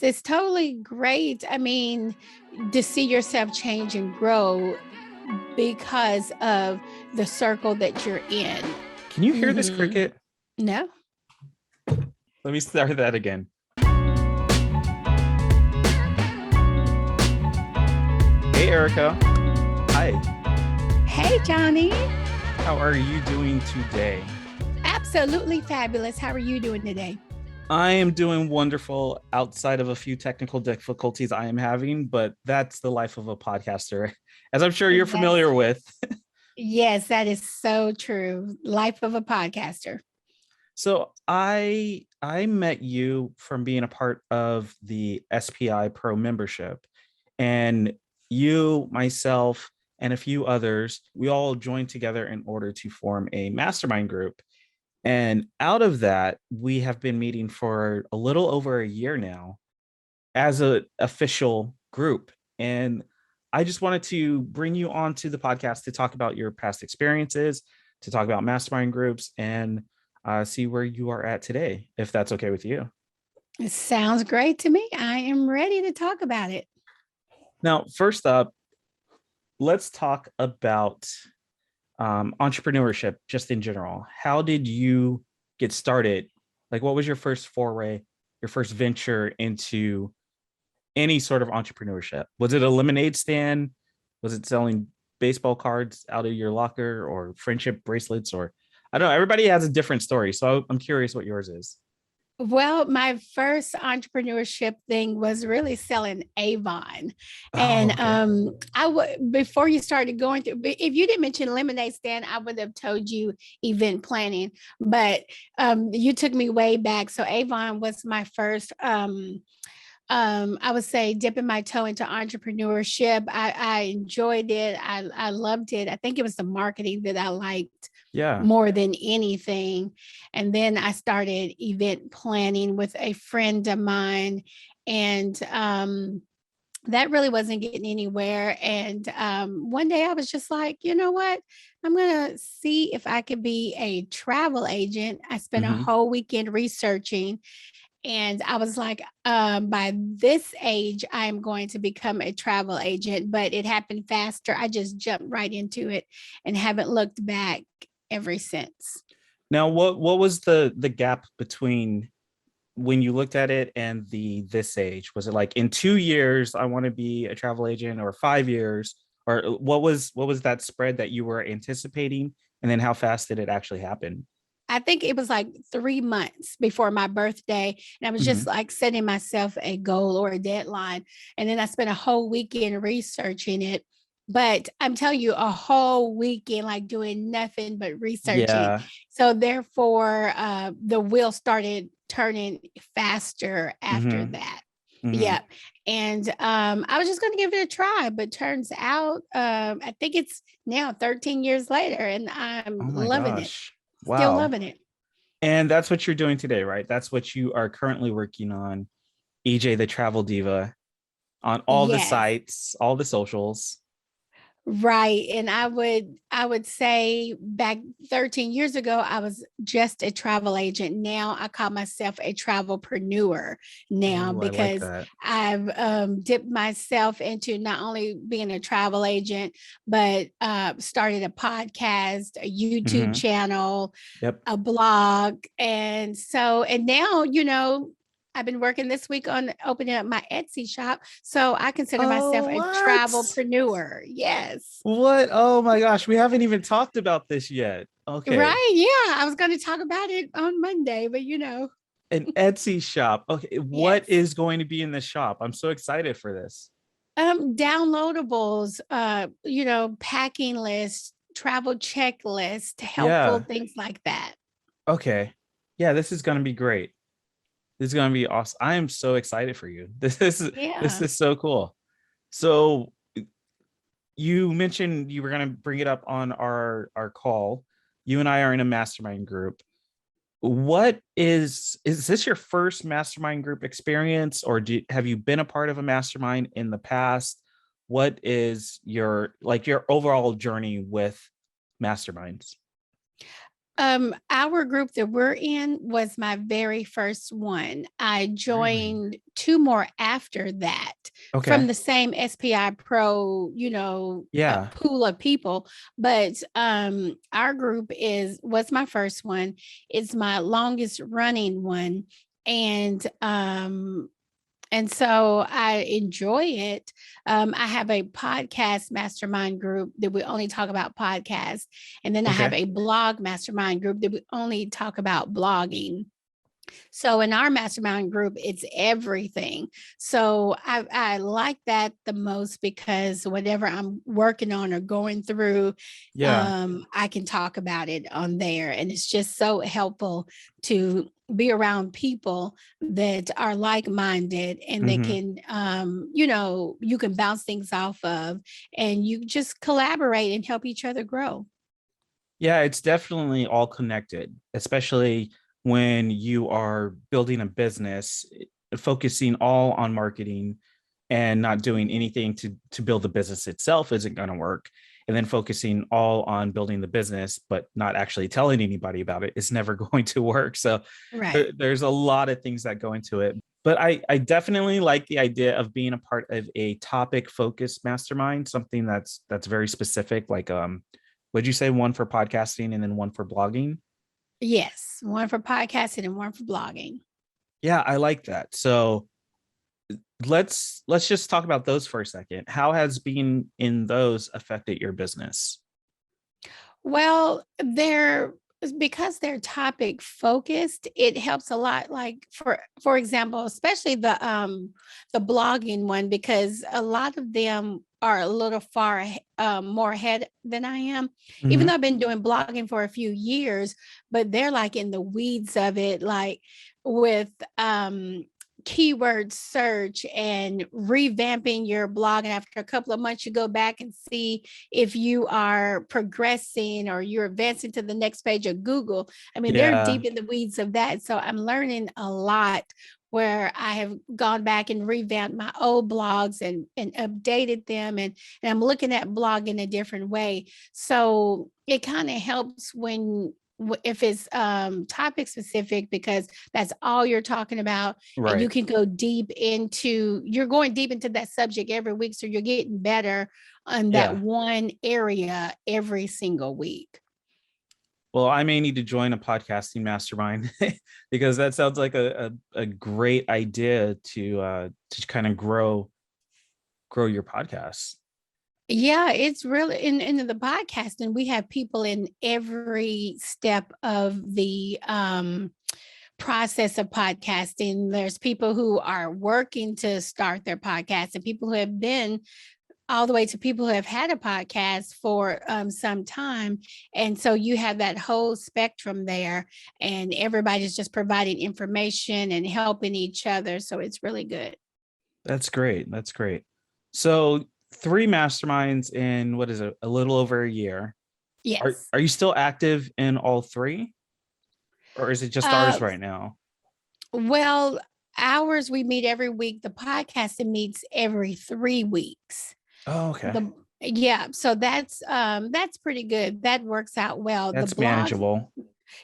it's totally great. I mean, to see yourself change and grow because of the circle that you're in. Can you hear this cricket? No. Let me start that again. Hey, Erica. Hi. Hey, Johnny. How are you doing today? Absolutely fabulous. How are you doing today? I am doing wonderful outside of a few technical difficulties I am having, but that's the life of a podcaster, as I'm sure you're familiar with. Yes, that is so true. Life of a podcaster. So I met you from being a part of the SPI Pro membership, and you, myself, and a few others, we all joined together in order to form a mastermind group. And out of that, we have been meeting for a little over a year now as an official group. And I just wanted to bring you onto the podcast to talk about your past experiences, to talk about mastermind groups, and see where you are at today, if that's okay with you. It sounds great to me. I am ready to talk about it. Now, first up, let's talk about entrepreneurship just in general. How did you get started? Like, what was your first foray, your first venture into any sort of entrepreneurship? Was it a lemonade stand? Was it selling baseball cards out of your locker, or friendship bracelets? Or I don't know, everybody has a different story. So I'm curious what yours is. Well, my first entrepreneurship thing was really selling Avon. And before you started going through, if you didn't mention lemonade stand, I would have told you event planning, but you took me way back. So Avon was my first I would say dipping my toe into entrepreneurship. I enjoyed it. I loved it. I think it was the marketing that I liked more than anything. And then I started event planning with a friend of mine, and that really wasn't getting anywhere. And one day I was just like, you know what? I'm going to see if I could be a travel agent. I spent a whole weekend researching. And I was like, by this age, I'm going to become a travel agent, but it happened faster. I just jumped right into it and haven't looked back ever since. Now, what was the gap between when you looked at it and this age? Was it like in 2 years, I want to be a travel agent, or 5 years? Or what was that spread that you were anticipating? And then how fast did it actually happen? I think it was like 3 months before my birthday. And I was just like setting myself a goal or a deadline. And then I spent a whole weekend researching it. But I'm telling you, a whole weekend, like doing nothing but researching. Yeah. So therefore, the wheel started turning faster after that. Yeah. And I was just going to give it a try, but turns out, I think it's now 13 years later, and I'm loving it. Wow. Still loving it. And that's what you're doing today, right? That's what you are currently working on, EJ the Travel Diva, on all the sites, all the socials. Right. And I would say back 13 years ago, I was just a travel agent. Now I call myself a travelpreneur now. Ooh, because I've dipped myself into not only being a travel agent, but started a podcast, a YouTube channel, a blog. And now, I've been working this week on opening up my Etsy shop. So I consider myself a travelpreneur. Yes. What? Oh my gosh. We haven't even talked about this yet. Okay. Right. Yeah. I was going to talk about it on Monday, but An Etsy shop. Okay. What is going to be in the shop? I'm so excited for this. Downloadables, packing lists, travel checklist, helpful things like that. Okay. Yeah, this is going to be great. This is going to be awesome. I am so excited for you. This is so cool. So you mentioned you were going to bring it up on our call. You and I are in a mastermind group. What is this your first mastermind group experience, or have you been a part of a mastermind in the past? What is your overall journey with masterminds? Our group that we're in was my very first one. I Really? joined two more after that from Okay. the same SPI Pro, Yeah. pool of people. But our group was my first one. It's my longest running one, and so I enjoy it. I have a podcast mastermind group that we only talk about podcasts. And then I have Okay. a blog mastermind group that we only talk about blogging. So in our mastermind group, it's everything. So I like that the most because whatever I'm working on or going through, Yeah. I can talk about it on there. And it's just so helpful to be around people that are like-minded and they Hmm. can, you can bounce things off of and you just collaborate and help each other grow. Yeah, it's definitely all connected, especially when you are building a business, focusing all on marketing and not doing anything to build the business itself isn't going to work. And then focusing all on building the business, but not actually telling anybody about it is never going to work. So Right. there's a lot of things that go into it. But I definitely like the idea of being a part of a topic focused mastermind, something that's very specific, like would you say one for podcasting and then one for blogging? Yes. One for podcasting and one for blogging. Yeah, I like that. So let's just talk about those for a second. How has being in those affected your business? Well, because they're topic focused, it helps a lot. Like for example, especially the blogging one, because a lot of them are a little more ahead than I am. Even Hmm. though I've been doing blogging for a few years, but they're like in the weeds of it, like with keyword search and revamping your blog. And after a couple of months, you go back and see if you are progressing or you're advancing to the next page of Google. I mean, they're Yeah, deep in the weeds of that. So I'm learning a lot where I have gone back and revamped my old blogs and updated them. And I'm looking at blog in a different way. So it kind of helps if it's topic specific because that's all you're talking about and you right. can go you're going deep into that subject every week so you're getting better on that Yeah. one area every single week. Well, I may need to join a podcasting mastermind because that sounds like a great idea to kind of grow your podcast. Yeah, it's really in the podcast, and we have people in every step of the process of podcasting. There's people who are working to start their podcast and people who have been all the way to people who have had a podcast for some time. And so you have that whole spectrum there, and everybody's just providing information and helping each other. So it's really good. That's great. That's great. So three masterminds in what is it, a little over a year. Are Yes. are you still active in all three, or is it just ours Uh, right now? well, ours, we meet every week. The podcasting meets every 3 weeks. Oh, okay. Yeah, so that's pretty good. That works out well. The That's blog manageable.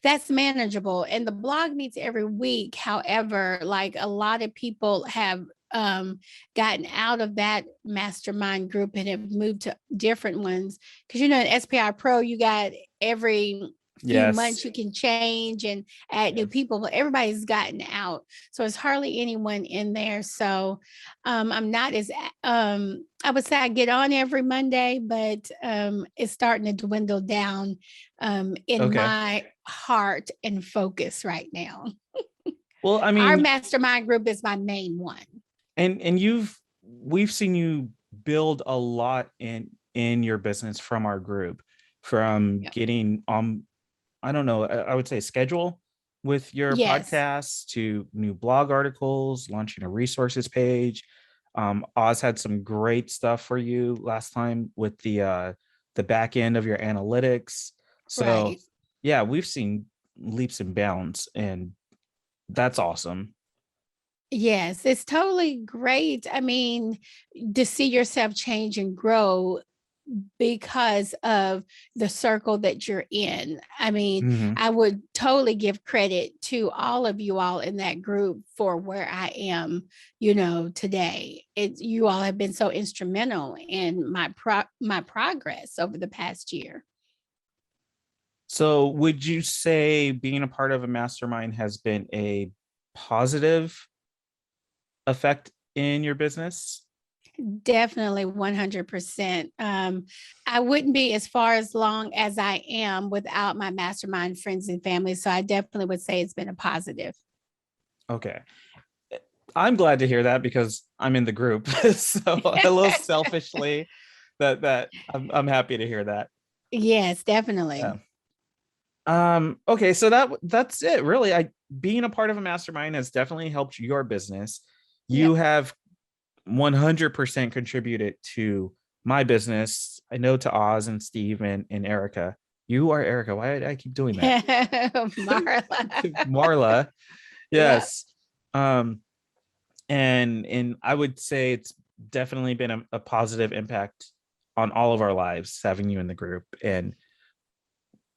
That's manageable. And the blog meets every week. However, like a lot of people have gotten out of that mastermind group and have moved to different ones. Because in SPI Pro, you got every few Yes. months you can change and add new Yes. people, but everybody's gotten out. So it's hardly anyone in there. So I'm not as I would say I get on every Monday, but it's starting to dwindle down in Okay. my heart and focus right now. Well, I Our mean, mastermind group is my main one. and we've seen you build a lot in your business from our group, from Yeah. getting I don't know, I would say schedule with your Yes. podcasts to new blog articles, launching a resources page. Oz had some great stuff for you last time with the back end of your analytics. So Right. yeah, we've seen leaps and bounds, and that's awesome. Yes, it's totally great. I mean, to see yourself change and grow because of the circle that you're in. I mean, Mhm. I would totally give credit to all of you all in that group for where I am, today. You all have been so instrumental in my progress over the past year. So would you say being a part of a mastermind has been a positive effect in your business? Definitely 100%. I wouldn't be as far as long as I am without my mastermind friends and family. So I definitely would say it's been a positive. Okay. I'm glad to hear that because I'm in the group. So a little selfishly that I'm happy to hear that. Yes, definitely. Yeah. Okay, so that's it really. I Being a part of a mastermind has definitely helped your business. Yep. You have 100% contributed to my business. I know to Oz and Steve and Erica. You are Erica. Why did I keep doing that? Marla. Marla. Yep. Yes. Um, and I would say it's definitely been a positive impact on all of our lives having you in the group. And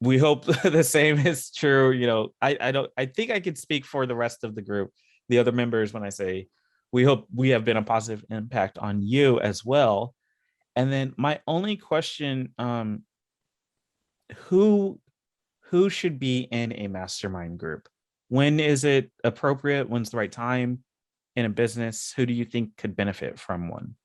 we hope the same is true. I think I could speak for the rest of the group, the other members, when I say we hope we have been a positive impact on you as well. And then my only question, who who should be in a mastermind group? When is it appropriate? When's the right time in a business? Who do you think could benefit from one?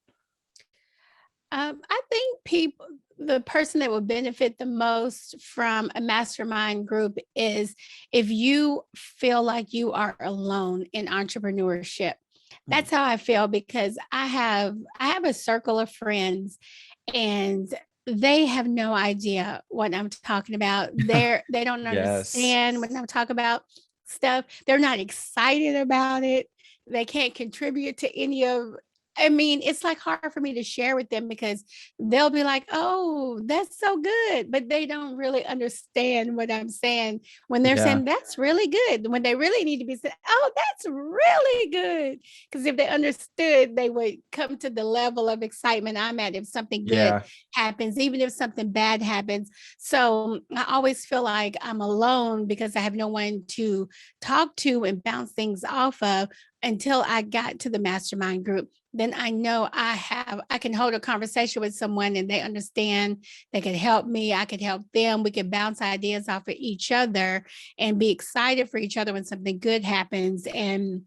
I think the person that would benefit the most from a mastermind group is if you feel like you are alone in entrepreneurship. That's how I feel because I have a circle of friends and they have no idea what I'm talking about. They don't Yes. understand when I'm talking about stuff. They're not excited about it. They can't contribute to any of I mean, it's like hard for me to share with them because they'll be like, "Oh, that's so good," but they don't really understand what I'm saying when they're Yeah. saying that's really good. When they really need to be saying, "Oh, that's really good." Because if they understood, they would come to the level of excitement I'm at if something good Yeah. happens, even if something bad happens. So I always feel like I'm alone because I have no one to talk to and bounce things off of until I got to the mastermind group. Then I know I can hold a conversation with someone and they understand. They can help me, I could help them. We can bounce ideas off of each other and be excited for each other when something good happens and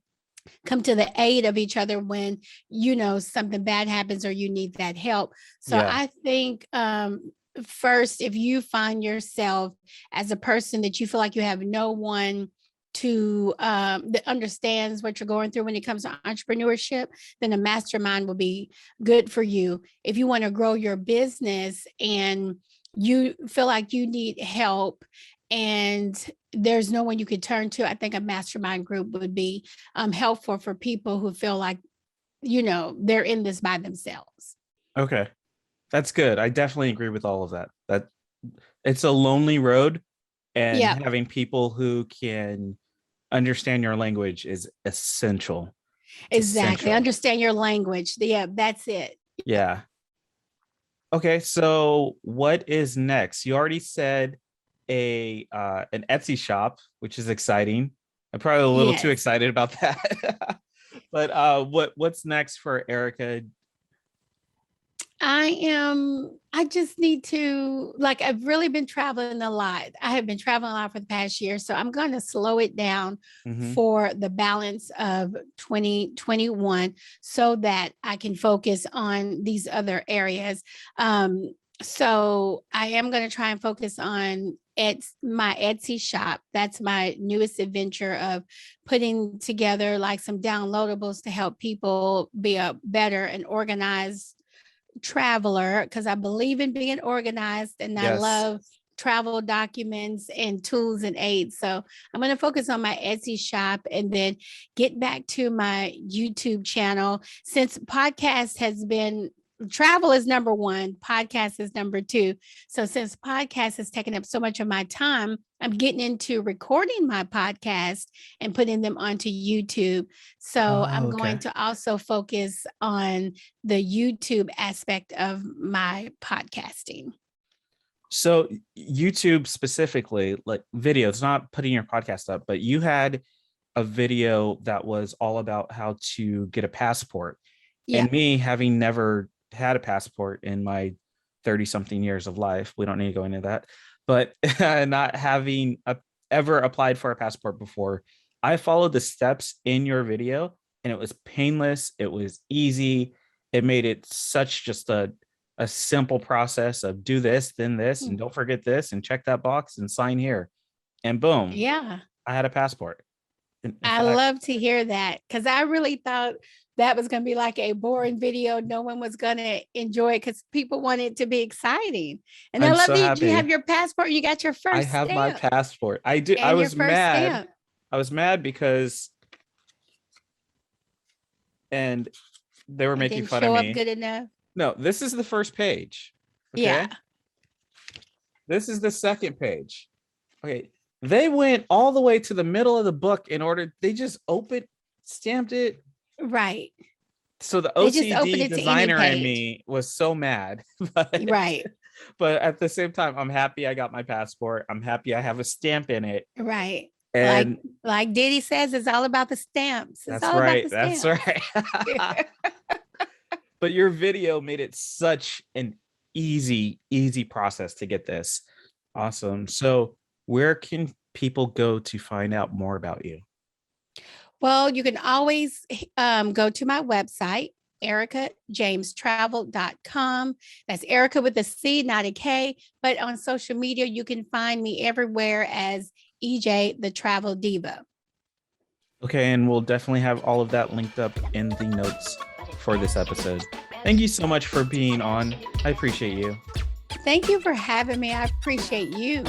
come to the aid of each other when something bad happens or you need that help. So Yeah. I think first, if you find yourself as a person that you feel like you have no one that understands what you're going through when it comes to entrepreneurship, then a mastermind will be good for you. If you want to grow your business and you feel like you need help and there's no one you could turn to, I think a mastermind group would be helpful for people who feel like they're in this by themselves. Okay. That's good. I definitely agree with all of that. That it's a lonely road, and Yeah, having people who can understand your language is essential. It's exactly. essential. Understand your language. Yeah, that's it. Yeah. Okay, so what is next? You already said a an Etsy shop, which is exciting. I'm probably a little too Yes. excited about that. But what's next for Erica? I just need to, like, I've really been traveling a lot. I have been traveling a lot for the past year. So I'm going to slow it down Mhm. for the balance of 2021 so that I can focus on these other areas. So I am going to try and focus on my Etsy shop. That's my newest adventure of putting together like some downloadables to help people be a better and organized traveler because I believe in being organized and I Yes. love travel documents and tools and aids. So I'm going to focus on my Etsy shop and then get back to my YouTube channel. Since podcast has been travel is number one, podcast is number two. So since podcast has taken up so much of my time, I'm getting into recording my podcast and putting them onto YouTube. So I'm going to also focus on the YouTube aspect of my podcasting. So YouTube specifically, like videos, not putting your podcast up, but you had a video that was all about how to get a passport. Yeah. And me having never had a passport in my 30 something years of life, we don't need to go into that, but not having ever applied for a passport before, I followed the steps in your video and it was painless. It was easy. It made it such just a simple process of do this, then this, and don't forget this, and check that box and sign here. And boom. Yeah. I had a passport. I love to hear that, because I really thought that was going to be like a boring video. No one was going to enjoy it because people want it to be exciting. And I love that you have your passport. You got your first I have stamp. My passport. I do. I was mad. Stamp. I was mad because and they were making fun of me. Show up good enough. No, this is the first page. Okay? Yeah. This is the second page. Okay. They went all the way to the middle of the book they just stamped it. Right. So the OCD designer in me was so mad. Right. But at the same time, I'm happy I got my passport. I'm happy I have a stamp in it. Right. And like Diddy says, it's all about the stamps. It's all right. About the stamps. That's right. But your video made it such an easy process to get this. Awesome. So where can people go to find out more about you? Well, you can always go to my website, EricaJamesTravel.com. That's Erica with a C, not a K. But on social media, you can find me everywhere as EJ, the Travel Diva. Okay, and we'll definitely have all of that linked up in the notes for this episode. Thank you so much for being on. I appreciate you. Thank you for having me. I appreciate you.